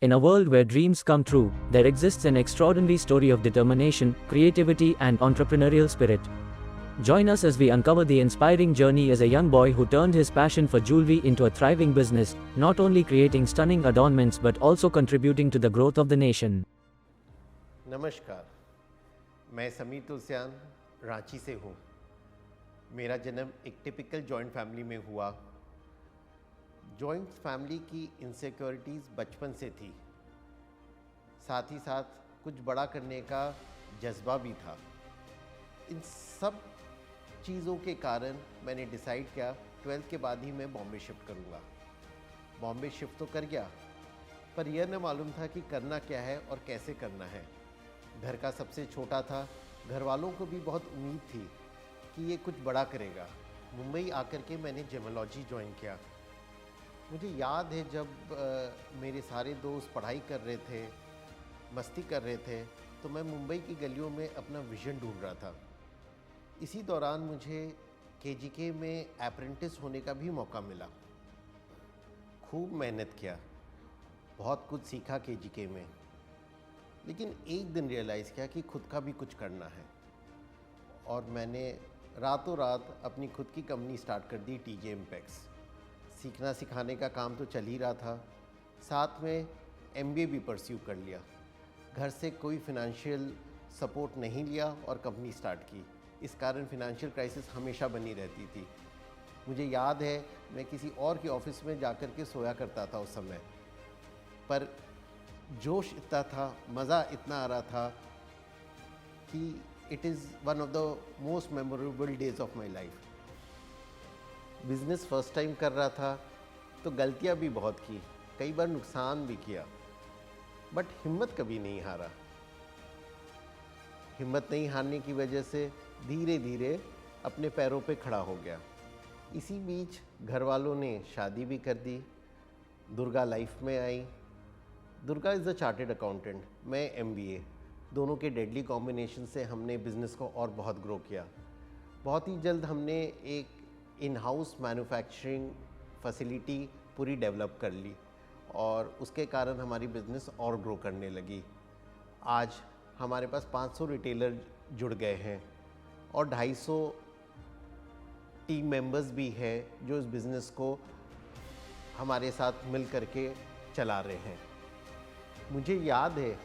In a world where dreams come true, there exists an extraordinary story of determination, creativity, and entrepreneurial spirit. Join us as we uncover the inspiring journey as a young boy who turned his passion for jewelry into a thriving business, not only creating stunning adornments but also contributing to the growth of the nation. नमस्कार, मैं समीर तुलसियान रांची से हूँ। मेरा जन्म एक typical joint family में हुआ। Joint family की इनसिक्योरिटीज़ बचपन से थी, साथ ही साथ कुछ बड़ा करने का जज्बा भी था। इन सब चीज़ों के कारण मैंने डिसाइड किया 12th के बाद ही मैं बॉम्बे शिफ्ट करूँगा। बॉम्बे शिफ्ट तो कर गया, पर यह न मालूम था कि करना क्या है और कैसे करना है। घर का सबसे छोटा था, घर वालों को भी बहुत उम्मीद थी कि ये कुछ बड़ा करेगा। मुंबई आकर के मैंने जेमोलॉजी ज्वाइन किया। मुझे याद है जब मेरे सारे दोस्त पढ़ाई कर रहे थे, मस्ती कर रहे थे, तो मैं मुंबई की गलियों में अपना विज़न ढूंढ रहा था। इसी दौरान मुझे केजीके में अप्रेंटिस होने का भी मौका मिला। खूब मेहनत किया, बहुत कुछ सीखा केजीके में, लेकिन एक दिन रियलाइज़ किया कि खुद का भी कुछ करना है। और मैंने रातों रात अपनी खुद की कंपनी स्टार्ट कर दी, टीजे इम्पैक्स। सीखना सिखाने का काम तो चल ही रहा था, साथ में एमबीए भी परस्यू कर लिया। घर से कोई फिनेंशियल सपोर्ट नहीं लिया और कंपनी स्टार्ट की। इस कारण फिनेंशियल क्राइसिस हमेशा बनी रहती थी। मुझे याद है मैं किसी और के ऑफिस में जाकर के सोया करता था उस समय, पर जोश इतना था, मज़ा इतना आ रहा था कि it is one of the most memorable days of my life. Business first time कर रहा था तो गलतियां भी बहुत की, कई बार नुकसान भी किया, बट हिम्मत कभी नहीं हारा। हिम्मत नहीं हारने की वजह से धीरे धीरे अपने पैरों पे खड़ा हो गया। इसी बीच घर वालों ने शादी भी कर दी, दुर्गा लाइफ में आई। Durga is a chartered accountant, मैं एमबीए। दोनों के डेडली कॉम्बिनेशन से हमने बिज़नेस को और बहुत ग्रो किया। बहुत ही जल्द हमने एक इन हाउस मैन्युफैक्चरिंग फैसिलिटी पूरी डेवलप कर ली और उसके कारण हमारी बिज़नेस और ग्रो करने लगी। आज हमारे पास 500 रिटेलर जुड़ गए हैं और 250 टीम मेंबर्स भी हैं जो इस बिज़नेस को हमारे साथ मिल करके चला रहे हैं। मुझे याद है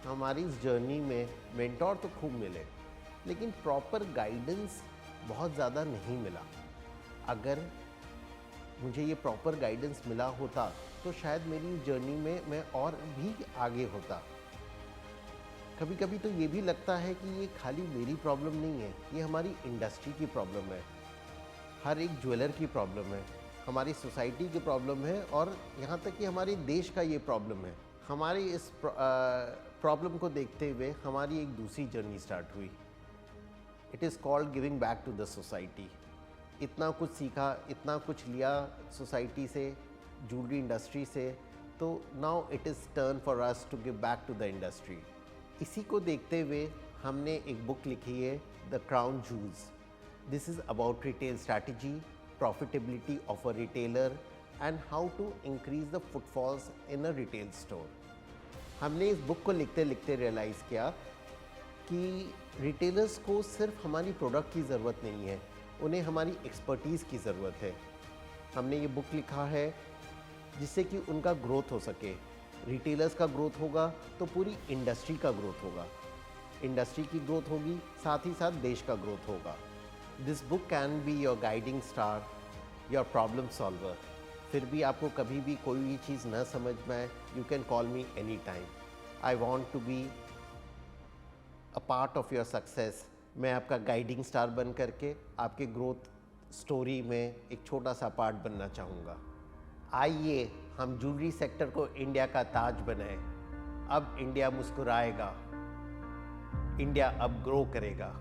हमारी इस जर्नी में मेंटोर तो खूब मिले, लेकिन प्रॉपर गाइडेंस बहुत ज़्यादा नहीं मिला। अगर मुझे ये प्रॉपर गाइडेंस मिला होता तो शायद मेरी जर्नी में मैं और भी आगे होता। कभी कभी तो ये भी लगता है कि ये खाली मेरी प्रॉब्लम नहीं है, ये हमारी इंडस्ट्री की प्रॉब्लम है, हर एक ज्वेलर की प्रॉब्लम है, हमारी सोसाइटी की प्रॉब्लम है और यहाँ तक कि हमारे देश का ये प्रॉब्लम है। हमारी इस प्रॉब्लम को देखते हुए हमारी एक दूसरी जर्नी स्टार्ट हुई। It is called giving back to the society. इतना कुछ सीखा, इतना कुछ लिया सोसाइटी से, ज्वेलरी इंडस्ट्री से, तो now it is turn for us to give back to the industry. इसी को देखते हुए हमने एक बुक लिखी है, the crown jewels. This is about retail strategy, profitability of a retailer and how to increase the footfalls in a retail store. हमने इस बुक को लिखते लिखते रियलाइज़ किया कि रिटेलर्स को सिर्फ हमारी प्रोडक्ट की ज़रूरत नहीं है, उन्हें हमारी एक्सपर्टीज़ की ज़रूरत है। हमने ये बुक लिखा है जिससे कि उनका ग्रोथ हो सके। रिटेलर्स का ग्रोथ होगा तो पूरी इंडस्ट्री का ग्रोथ होगा, इंडस्ट्री की ग्रोथ होगी, साथ ही साथ देश का ग्रोथ होगा। This book can be your guiding star, your problem solver. फिर भी आपको कभी भी कोई भी चीज़ न समझ में आए, you can call me any time. I want to be a part of your success. मैं आपका गाइडिंग स्टार बन करके आपके ग्रोथ स्टोरी में एक छोटा सा पार्ट बनना चाहूँगा। आइए हम ज्वेलरी सेक्टर को इंडिया का ताज बनाएं। अब इंडिया मुस्कुराएगा, इंडिया अब ग्रो करेगा।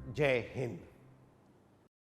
जय हिंद।